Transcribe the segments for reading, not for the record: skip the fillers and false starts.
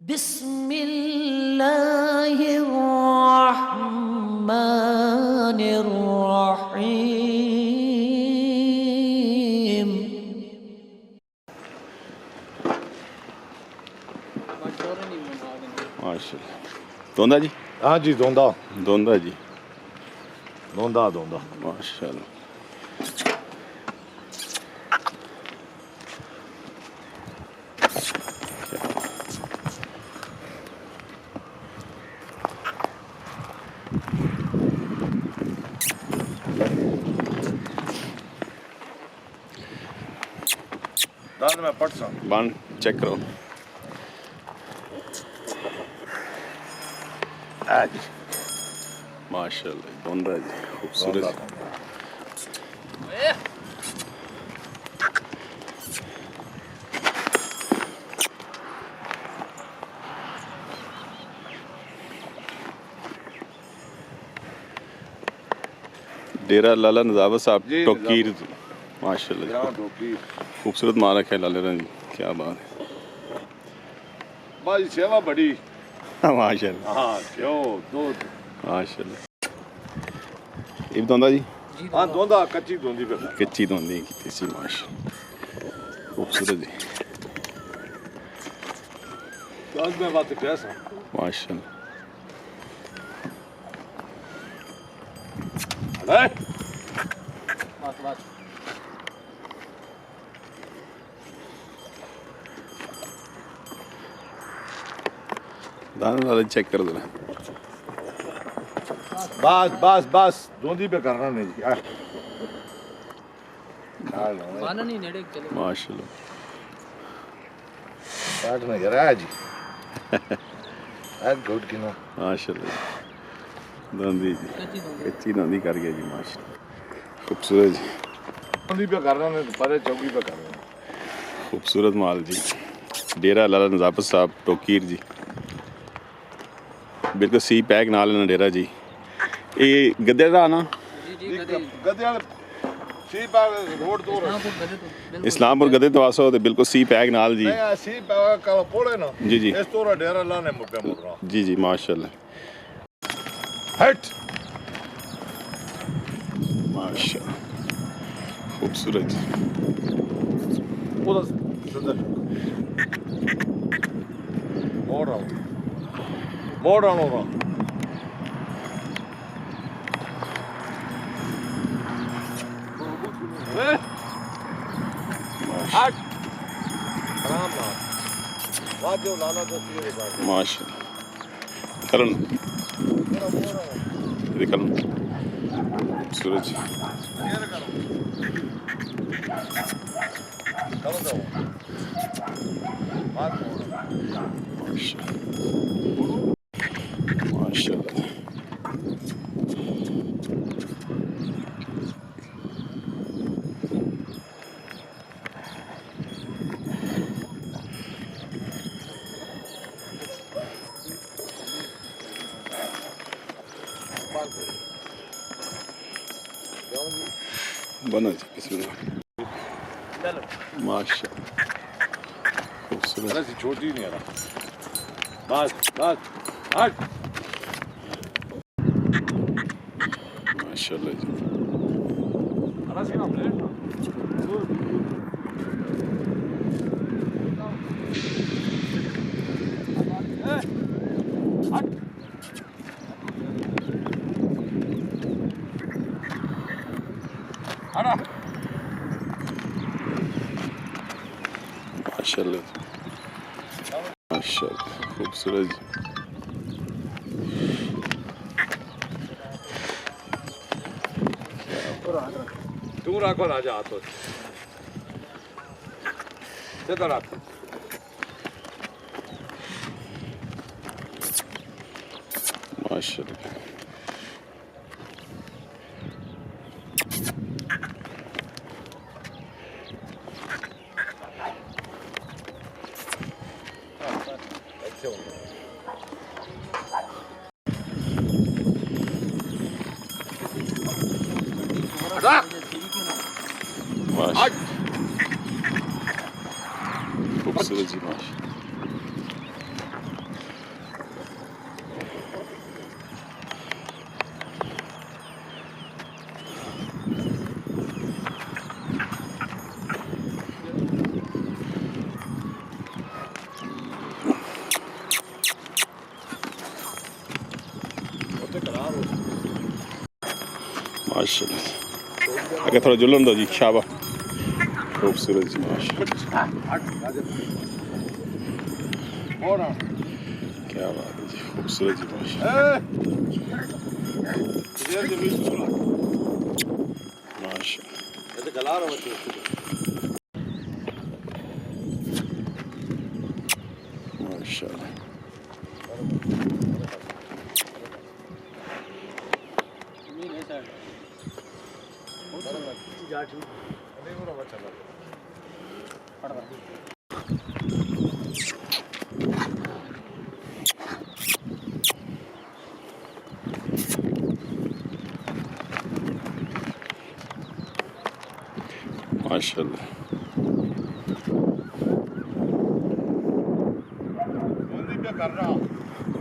बिस्मिल्लाहिर्रहमानिर्रहीम। माशाल्लाह। धोंदा जी? हाँ जी, धोंदा धोंदा जी, धोंदा धोंदा। माशाल्लाह। दाल में पट सा बन चेक करो। आज माशाल्लाह धोंदा जी, खूबसूरत। डेरा लाला नजाबत साहब टोकीर, माशाल्लाह खूबसूरत माल रखे लाले रंग, क्या बात है। भाई सेवा बड़ी। माशाल्लाह। हाँ क्यों दूध माशाल्लाह। ये भी धोंदा जी? हाँ धोंदा, कच्ची धोंदी पे कच्ची धोंदी की सी, माशाल्लाह खूबसूरत जी, दाल में बात कैसा माशाल्लाह। अरे दाना वाला चेक कर दो। बस बस बस धोंदी पे करना नहीं जी। माना नहीं नेड़े चलो। माशाल्लाह। काट ना यार आज आज गुड की ना माशाल्लाह धोंदी जी, कच्ची धोंदी कर गया जी, माशाल्लाह खूबसूरत जी, धोंदी पे करना नहीं तो परे चौकी पे करना। खूबसूरत माल जी। डेरा लाला नजाबत साहब टोकीर जी, बिल्कुल सी पैक नाल ना डेरा जी। ये गद्दे दा ना गद्दे वाले सी पैक रोड तो इस्लामपुर गद्दे तो आसो ते बिल्कुल सी पैक नाल जी। नहीं सी पैक कल पोड़े ना जी जी इस तोरा डेरा लाने मुझे मुड़ रहा जी जी, माशाल्लाह हट माशाल्लाह खूबसूरत जी। उधर सदर मोड़ रहा हूँ हट आराम ना वाजो लाला तो सीधे बात माशाल्लाह करण ये करण खूबसूरत जी, शेयर करो करो दो बात माशाल्लाह माशाल्लाह। बना जी बिस्मिल्लाह माशाल्लाह खूबसूरत। ऐसी छोटी नहीं है बस बस हट माशाल्लाह जी, ऐसी ना प्लेट ना हट हटा माशाल्लाह माशाल्लाह खूबसूरत जी। तू रखो राजा हाथों से तो रख माशाल्लाह माशाल्लाह खूबसूरत जी, माशाल्लाह माशाल्लाह अगर थोड़ा जुलन दो जी शाबा खूबसूरत जी माशाल्लाह क्या बात है जी खूबसूरत जी माशाल्लाह माशाल्लाह माशाल्लाह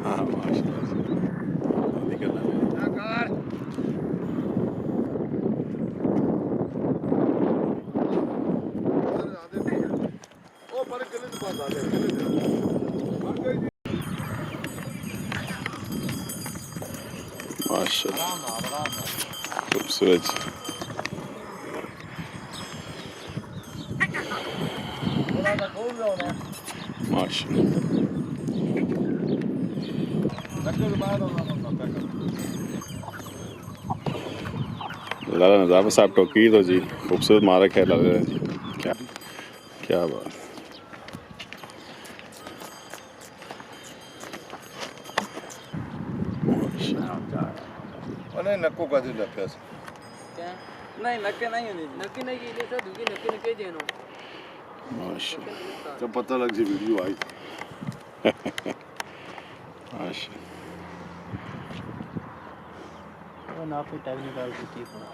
हाँ माशाल्लाह माशाल्लाह खूबसूरत लाला नज़ाबत साहब टोकी तो जी खूबसूरत मारक है लाला जी क्या क्या बात नक्को का दिल क्या नहीं नक्के नहीं होने नक्के नहीं ये सब दुगे नक्के नक्के जेनो माशाल्लाह जब पता लग जी वीडियो आई माशाल्लाह वो ना पे टाइम निकाल के ठीक होना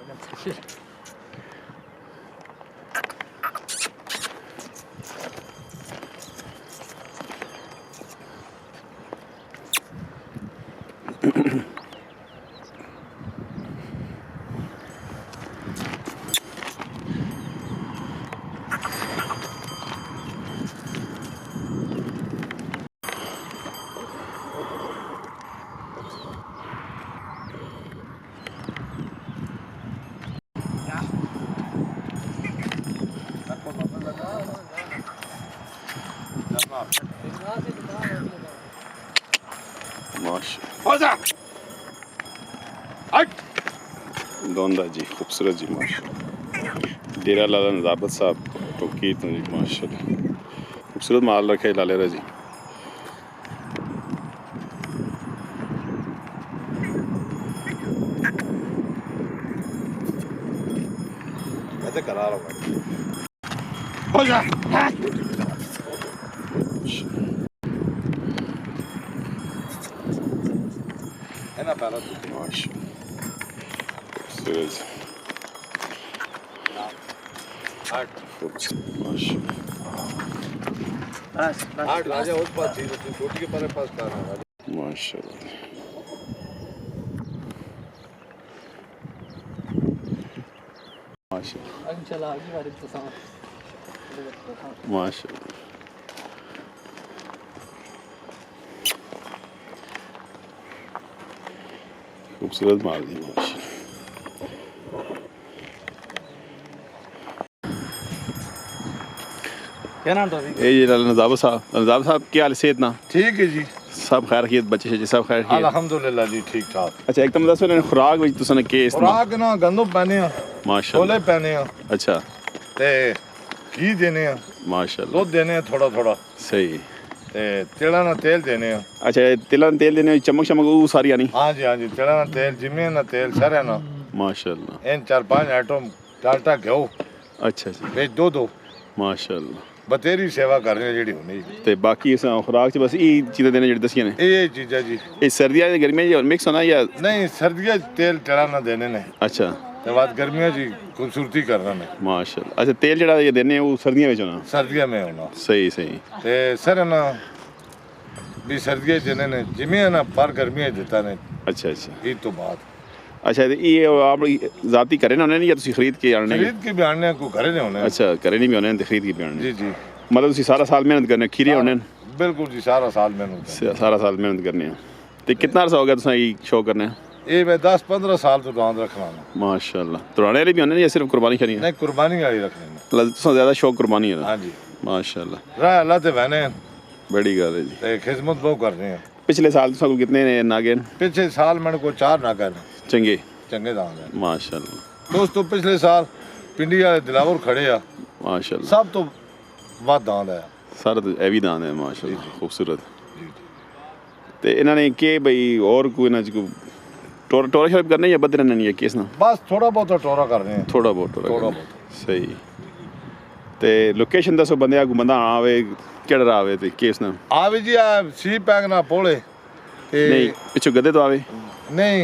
दोंदा जी खूबसूरत जी माशाल्लाह डेरा लाला नज़ाबत साहब टोकी तो जी माशाल्लाह खूबसूरत माल रखे लाले जी ऐसे करा रहा हूँ है ना पहला माशाल्लाह माशाल्लाह आठ राजा उस पास थी तो छोटी के पास था माशाल्लाह माशाल्लाह इंशाल्लाह आगे बार तो साथ माशाल्लाह खूबसूरत माल जी माशाल्लाह क्या नाम था ये नज़ाबत साहब क्या हाल से इतना ठीक है जी सब खैर खियत बच्चे शच्चे सब खैर खियत अल्हम्दुलिल्लाह जी ठीक ठाक अच्छा एकदम दसो ने खुराक विच तुसने के इस्तेमाल खुराक ना गंदम पैने आ माशाल्लाह छोले पैने आ अच्छा ते घी देने आ माशाल्लाह दूध देने आ थोड़ा थोड़ा सही ते तिला ना तेल देने आ अच्छा तिला तेल देने चमक शमक वो सारी आनी हाँ जी तिला ना तेल जिमे ना तेल सर ना माशाल्लाह इन 4-5 आइटम डालटा घ्यो अच्छा जी बेच दो माशाल्लाह बतेरी सेवा कर रहे जेडी होनी ते बाकी इस खुराक च बस ये चीज़ें देने जेह्ड़ी दस्सियां ने ये चीज़ा जी ये सर्दियां ते गर्मियां च मिक्स होना या नहीं सर्दियां तेल टिला ना देने ने अच्छा ते बाद गर्मियां जी खूबसूरती करना ने माशाल्लाह अच्छा तेल जेह्ड़ा ये देने वो सर्दियां में होना सर्दियां में होना सही सही ते सर ना भी सर्दियां देने ने जिमे ना पर गर्मियां देता ने अच्छा अच्छा ईद तो बाद अच्छा ते ये आप जाती करे ना होने या तुसी खरीद के आने खरीद के भी आने को घरे ने होने अच्छा करे नहीं भी होने ते खरीद के भी आने जी जी मतलब तुसी सारा साल मेहनत करने खीरे होने बिल्कुल जी सारा साल मेहनत सारा साल मेहनत करने ते कितना अर्सा हो गया तुसा ये शो करने ये मैं 10-15 साल तो दांद रखना ना। माशाल्लाह तुराने वाले भी होने या सिर्फ कुर्बानी करनी है? नहीं कुर्बानी वाली रखनी है। तुसा ज़्यादा शौक कुर्बानी है? हाँ जी माशाल्लाह राह अल्लाह ते बहने बड़ी गल है जी। ते खिदमत बहुत कर रहे हैं। पिछले साल तुसा को कितने नागे? पिछले साल मैंने को 4 नागा चंगे चंगे दांद है माशाल्लाह। दोस्तों पिछले साल पिंडी वाले दिलावर खड़े आ माशाल्लाह सब तो वध दांद है सारा तो ਇਹ ਵੀ ਦਾਨ ਹੈ ਮਾਸ਼ਾਅੱਲਾ खूबसूरत। ਤੇ ਇਹਨਾਂ ਨੇ ਕਿ ਬਈ ਹੋਰ ਕੋਈ ਨਾ ਕੋਈ ਟੋਰਾ ਸ਼ਰਾਬ ਕਰਨਾ ਜਾਂ ਬਦਲਣਾ ਨਹੀਂ ਹੈ ਕਿਸ ਨਾਲ? बस थोड़ा बहुत टोरा कर रहे हैं। ਥੋੜਾ ਬਹੁਤ थोड़ा बहुत ਸਹੀ। ਤੇ ਲੋਕੇਸ਼ਨ ਦੱਸੋ ਬੰਦਿਆਂ ਕੋ ਬੰਦਾ ਆਵੇ ਕਿਹੜਾ ਰਾਹ ਆਵੇ ਤੇ ਕਿਸ ਨਾਲ? आवे जी आ सी पैक ना पोले ते ਨਹੀਂ ਪਿੱਛੋਂ ਗੱਦੇ ਤੋਂ ਆਵੇ नहीं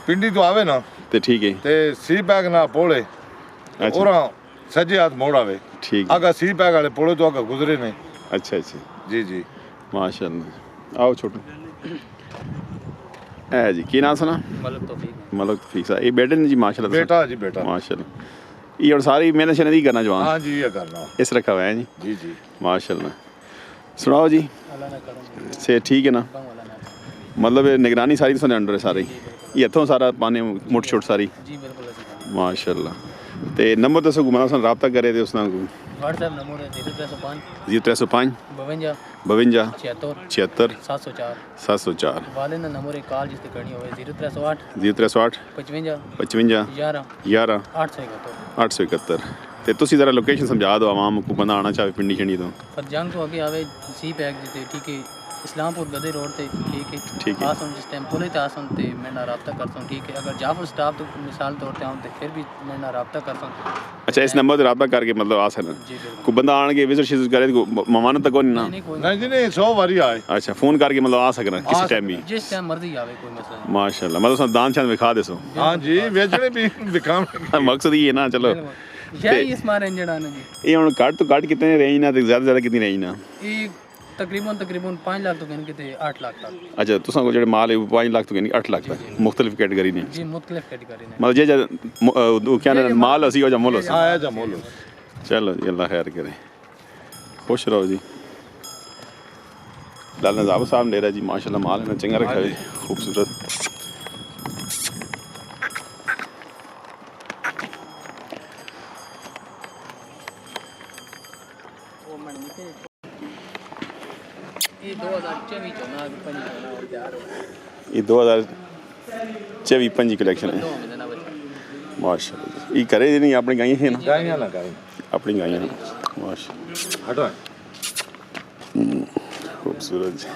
पिंडी तो आवे ना ਤੇ ਠੀਕ ਹੈ ते सी पैक ना पोले अच्छा। और सज्जे हाथ मोड़ आवे ठीक है आगा सी पैक वाले पोले तो आगा गुजरे नहीं। अच्छा अच्छा जी जी माशाल्लाह। आओ छोटू है जी की नाम सुना? ਮਲਕ ਤੋਫੀਕ मलक तौफीक साहब ये बेटे ने जी माशाल्लाह बेटा जी बेटा माशाल्लाह। ये और सारी मेहनत शहनत ही करना जवान हाँ जी ये करना इस रखा हुआ है जी जी जी माशाल्लाह। सुनाओ जी ਅੱਲਾ ਨਾ ਕਰਮ से ठीक है ना? ਕੰਮ ਵਾਲਾ ਨਾ मतलब ये निगरानी सारी तुसां दे अंडर है सारी ये इत्थों सारा पाने मुट छुट सारी ਜੀ ਬਿਲਕੁਲ ਅਸੀਂ माशाल्लाह। ते नंबर दसो घुमाना सन राब्ता करे ते उसना को WhatsApp नंबर है 0305 0305 52 52 76 76 704 704 वाले ना नंबर एक कॉल जिससे करनी होवे 0308 0308 55 55 11 11 871 871 ਤੇ ਤੁਸੀਂ ਜ਼ਰਾ ਲੋਕੇਸ਼ਨ ਸਮਝਾ ਦਿਓ ਆਵਾਮ को ਬੰਦਾ ਆਣਾ ਚਾਹੇ ਪਿੰਡੀ ਛਣੀ ਤੋਂ। पर जंग तो आगे आवे सी पैक जिते ठीक है इस्लामपुर गदे रोड ते ठीक है ठीक है। आसन जिस टाइम पुलिस आसन ते मैं ना राब्ता करता हूँ ठीक है अगर जाफर स्टाफ तो मिसाल तौर पे आऊँ तो फिर भी मैं ना राब्ता करता हूँ। अच्छा इस नंबर ਤੇ ਰਾਬਤਾ ਕਰਕੇ ਮਤਲਬ ਆ ਸਕਣ जी बिल्कुल ਕੋਈ ਬੰਦਾ ਆਣ ਕੇ ਵਿਜ਼ਿਟ ਸ਼ਿਜ਼ਿਟ ਕਰੇ ਕੋ ਮਮਾਨਤ ਤੱਕ ਨਹੀਂ ਨਾ? नहीं कोई नहीं जी नहीं 100 बारी आए अच्छा फोन करके मतलब आ सकना किसी टाइम भी जिस टाइम मर्जी आवे कोई मसला नहीं। माशाल्लाह मतलब सन दान शान दिखा देसो हाँ जी बेचने भी दिखाम मकसद ये ना चलो यही इस मारे इंजन आने जी ये ਹੁਣ ਘੱਟ ਤੋਂ ਘੱਟ कितने रेंज ना ਤੇ ਜ਼ਿਆਦਾ ਕਿੰਨੀ रेंज ना? ये तकरीबन 5 लाख तो कहने के 8 लाख तक अच्छा तुसां को ਜਿਹੜੇ ਮਾਲ ਹੈ 5 ਲੱਖ ਤੋਂ 8 ਲੱਖ ਤੱਕ ਮੁxtਲਿਫ ਕੈਟਾਗਰੀ ਨੇ जी मुख्तलिफ कैटेगरी ने मतलब जे क्या ना माल हसी हो जा मोल हसी आया जा मोलो चलो जी अल्लाह खैर करे खुश रहो जी। लाला नज़ाबत साहब डेरा जी माशाल्लाह माल है चंगा रखा है खूबसूरत। ये 2024 चौना पंजी चौना और तैयार हो ये 2024-25 कलेक्शन है दो महीने ना बचा माशाल्लाह। ये करे नहीं अपनी गायें हैं ना? गाइयां ना गाय अपनी गायें हैं माशाल्लाह हटो खूबसूरत जी।